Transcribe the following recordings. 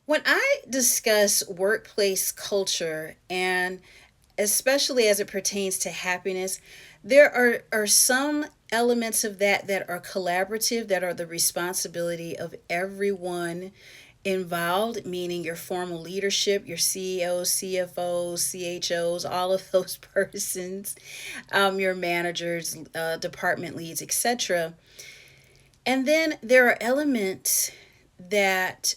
When I discuss workplace culture, and especially as it pertains to happiness, there are some elements of that are collaborative, that are the responsibility of everyone involved, meaning your formal leadership, your CEOs, CFOs, CHOs, all of those persons, your managers, department leads, etc. And then there are elements that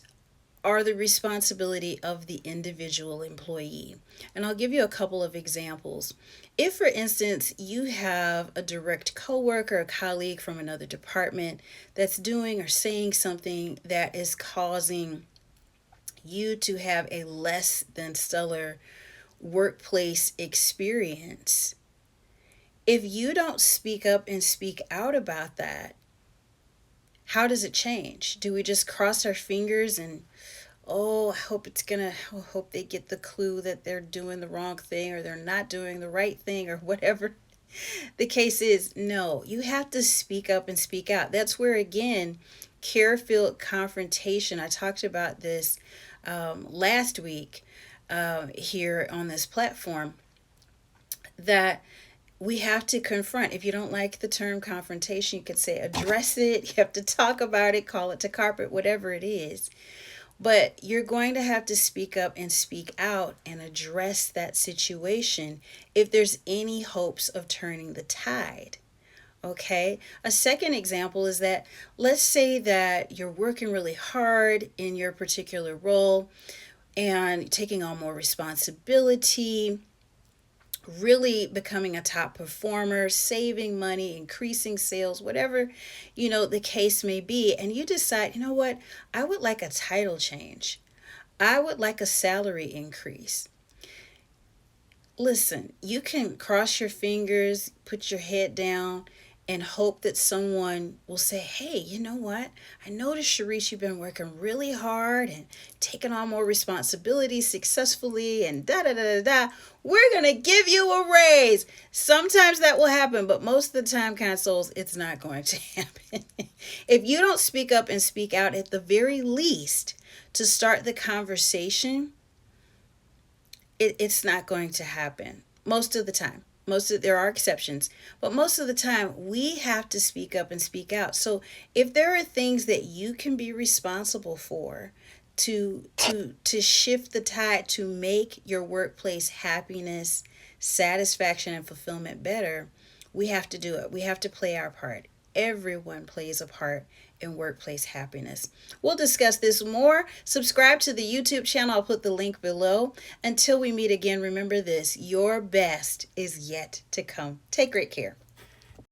are the responsibility of the individual employee. And I'll give you a couple of examples. If, for instance, you have a direct coworker, a colleague from another department that's doing or saying something that is causing you to have a less than stellar workplace experience, if you don't speak up and speak out about that, how does it change? Do we just cross our fingers and, oh, I hope they get the clue that they're doing the wrong thing or they're not doing the right thing or whatever the case is? No, you have to speak up and speak out. That's where, again, care filled confrontation. I talked about this last week here on this platform, that we have to confront. If you don't like the term confrontation, you could say address it. You have to talk about it, call it to carpet, whatever it is. But you're going to have to speak up and speak out and address that situation if there's any hopes of turning the tide. Okay. A second example is that, let's say that you're working really hard in your particular role and taking on more responsibility, really becoming a top performer, saving money, increasing sales, whatever, the case may be. And you decide, you know what, I would like a title change. I would like a salary increase. Listen, you can cross your fingers, put your head down, and hope that someone will say, hey, you know what? I noticed, Sharice, you've been working really hard and taking on more responsibilities successfully, and da da da da da. We're going to give you a raise. Sometimes that will happen, but most of the time, consoles, it's not going to happen. If you don't speak up and speak out at the very least to start the conversation, it's not going to happen most of the time. There are exceptions, but most of the time we have to speak up and speak out. So if there are things that you can be responsible for to shift the tide, to make your workplace happiness, satisfaction, and fulfillment better, we have to do it. We have to play our part. Everyone plays a part in workplace happiness. We'll discuss this more. Subscribe to the YouTube channel. I'll put the link below. Until we meet again, remember this: your best is yet to come. Take great care.